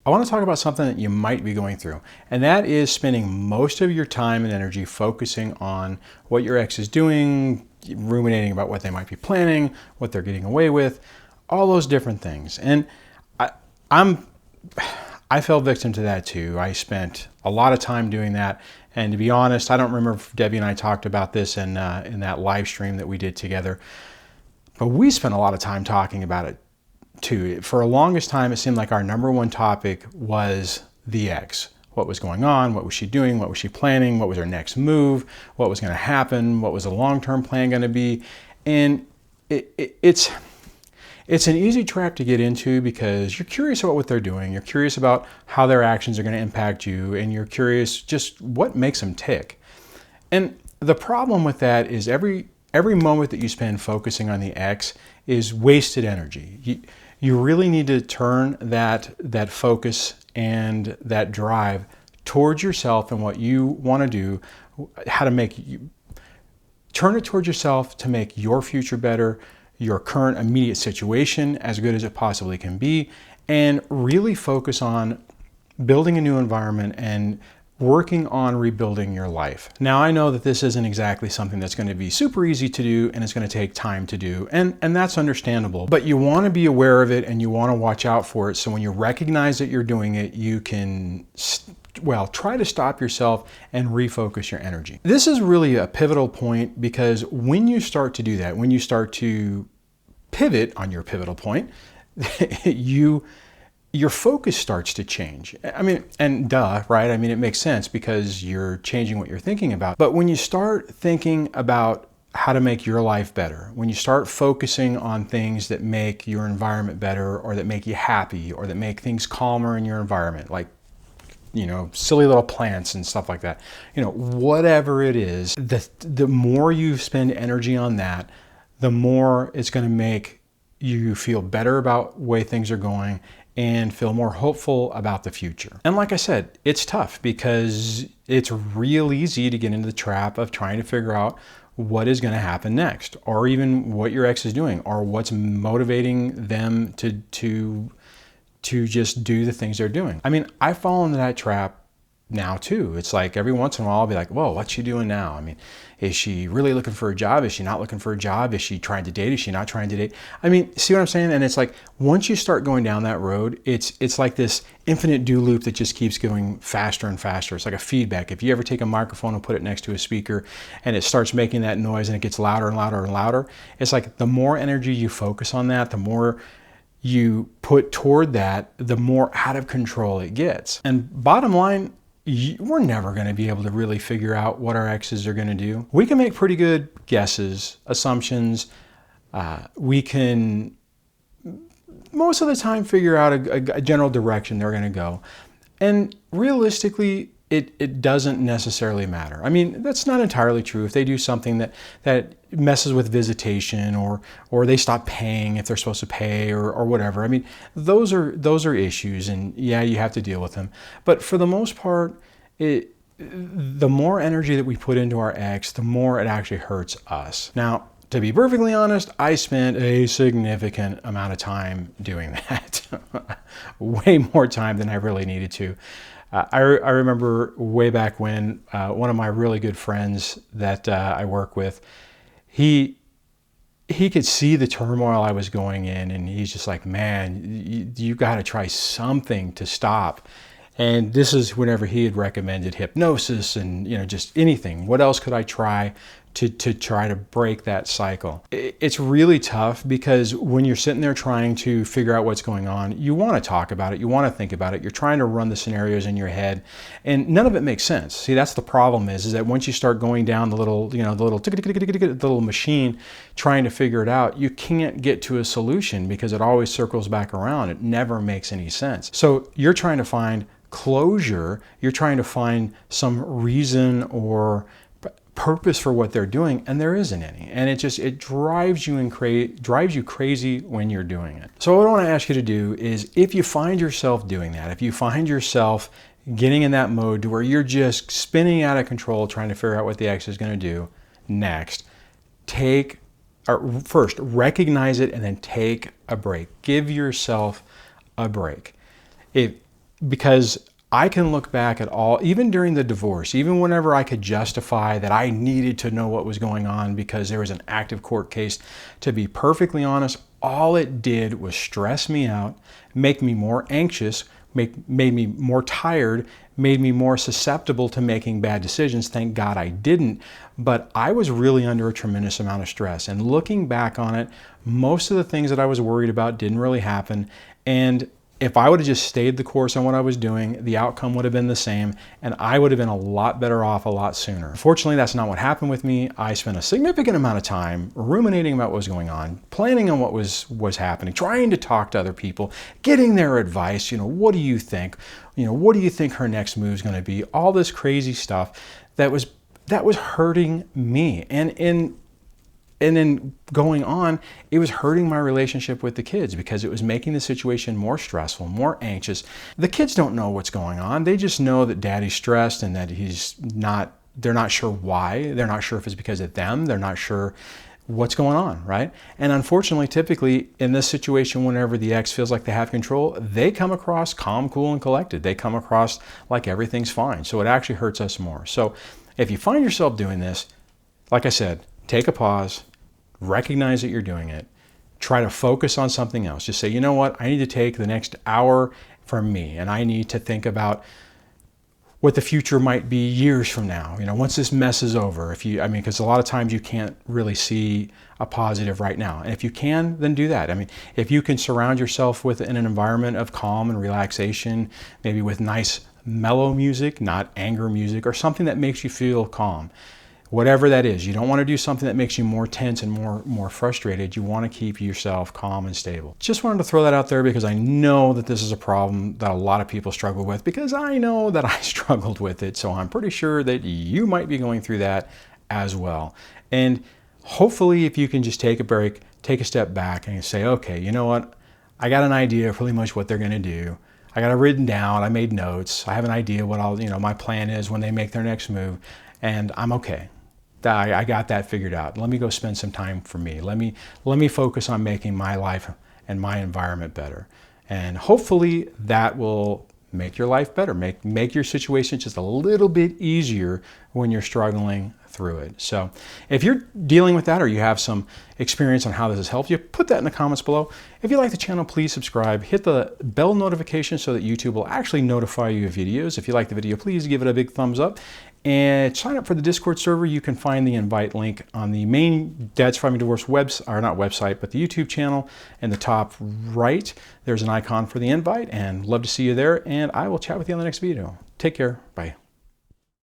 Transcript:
I want to talk about something that you might be going through, and that is spending most of your time and energy focusing on what your ex is doing, ruminating about what they might be planning, what they're getting away with, all those different things. And I fell victim to that too. I spent a lot of time doing that, and to be honest, I don't remember if Debbie and I talked about this in that live stream that we did together, but we spent a lot of time talking about it too. For the longest time, it seemed like our number one topic was the ex. What was going on? What was she doing? What was she planning? What was her next move? What was going to happen? What was the long-term plan going to be? And it's an easy trap to get into because you're curious about what they're doing. You're curious about how their actions are going to impact you, and you're curious just what makes them tick. And the problem with that is every moment that you spend focusing on the ex is wasted energy. You really need to turn that focus and that drive towards yourself and what you want to do, turn it towards yourself to make your future better, your current immediate situation as good as it possibly can be, and really focus on building a new environment and working on rebuilding your life. Now, I know that this isn't exactly something that's going to be super easy to do, and it's going to take time to do, and that's understandable, but you want to be aware of it and you want to watch out for it, so when you recognize that you're doing it, you can try to stop yourself and refocus your energy. This is really a pivotal point, because when you start to do that, when you start to pivot on your pivotal point, your focus starts to change. I mean, and duh, right? I mean, it makes sense because you're changing what you're thinking about. But when you start thinking about how to make your life better, when you start focusing on things that make your environment better, or that make you happy, or that make things calmer in your environment, like, silly little plants and stuff like that, whatever it is, the more you spend energy on that, the more it's going to make you feel better about the way things are going and feel more hopeful about the future. And like I said, it's tough because it's real easy to get into the trap of trying to figure out what is going to happen next, or even what your ex is doing, or what's motivating them to just do the things they're doing. I mean, I fall into that trap now too. It's like every once in a while I'll be like, whoa, what's she doing now? I mean, is she really looking for a job? Is she not looking for a job? Is she trying to date? Is she not trying to date? I mean, see what I'm saying? And it's like, once you start going down that road, it's like this infinite do loop that just keeps going faster and faster. It's like a feedback. If you ever take a microphone and put it next to a speaker and it starts making that noise and it gets louder and louder and louder, it's like the more energy you focus on that, the more you put toward that, the more out of control it gets. And bottom line, we're never going to be able to really figure out what our exes are going to do. We can make pretty good guesses, assumptions. We can, most of the time, figure out a general direction they're going to go. And realistically, it doesn't necessarily matter. I mean, that's not entirely true. If they do something that messes with visitation, or they stop paying if they're supposed to pay, or whatever. I mean, those are issues, and yeah, you have to deal with them. But for the most part, the more energy that we put into our ex, the more it actually hurts us. Now, to be perfectly honest, I spent a significant amount of time doing that. Way more time than I really needed to. I remember way back when one of my really good friends that I work with, he could see the turmoil I was going in, and he's just like, man, you got to try something to stop. And this is whenever he had recommended hypnosis and just anything. What else could I try to try to break that cycle? It's really tough because when you're sitting there trying to figure out what's going on, you want to talk about it, you want to think about it, you're trying to run the scenarios in your head, and none of it makes sense. See, that's the problem is that once you start going down the little machine trying to figure it out, you can't get to a solution because it always circles back around. It never makes any sense. So you're trying to find closure, you're trying to find some reason or purpose for what they're doing, and there isn't any. And it drives you crazy when you're doing it. So what I want to ask you to do is, if you find yourself doing that, if you find yourself getting in that mode to where you're just spinning out of control trying to figure out what the ex is going to do next, first recognize it and then take a break. Give yourself a break. because I can look back at all, even during the divorce, even whenever I could justify that I needed to know what was going on because there was an active court case. To be perfectly honest, all it did was stress me out, make me more anxious, made me more tired, made me more susceptible to making bad decisions. Thank God I didn't, but I was really under a tremendous amount of stress. And looking back on it, most of the things that I was worried about didn't really happen. And if I would have just stayed the course on what I was doing, the outcome would have been the same, and I would have been a lot better off a lot sooner. Fortunately, that's not what happened with me. I spent a significant amount of time ruminating about what was going on, planning on what was happening, trying to talk to other people, getting their advice. What do you think? What do you think her next move is going to be? All this crazy stuff that was hurting me. And then going on, it was hurting my relationship with the kids because it was making the situation more stressful, more anxious. The kids don't know what's going on. They just know that daddy's stressed and that they're not sure why. They're not sure if it's because of them. They're not sure what's going on, right? And unfortunately, typically in this situation, whenever the ex feels like they have control, they come across calm, cool, and collected. They come across like everything's fine. So it actually hurts us more. So if you find yourself doing this, like I said, take a pause, recognize that you're doing it, try to focus on something else. Just say, you know what, I need to take the next hour from me, and I need to think about what the future might be years from now, once this mess is over. Because a lot of times you can't really see a positive right now. And if you can, then do that. If you can surround yourself in an environment of calm and relaxation, maybe with nice mellow music, not anger music, or something that makes you feel calm. Whatever that is, you don't want to do something that makes you more tense and more frustrated. You want to keep yourself calm and stable. Just wanted to throw that out there because I know that this is a problem that a lot of people struggle with, because I know that I struggled with it. So I'm pretty sure that you might be going through that as well. And hopefully if you can just take a break, take a step back and say, okay, you know what? I got an idea of pretty much what they're going to do. I got it written down. I made notes. I have an idea what my plan is when they make their next move, and I'm okay. I got that figured out. Let me go spend some time for me. Let me focus on making my life and my environment better. And hopefully that will make your life better, make your situation just a little bit easier when you're struggling through it. So if you're dealing with that, or you have some experience on how this has helped you, put that in the comments below. If you like the channel, please subscribe. Hit the bell notification so that YouTube will actually notify you of videos. If you like the video, please give it a big thumbs up. And sign up for the Discord server. You can find the invite link on the main Dad Surviving Divorce website, but the YouTube channel. In the top right, there's an icon for the invite, and love to see you there. And I will chat with you on the next video. Take care. Bye.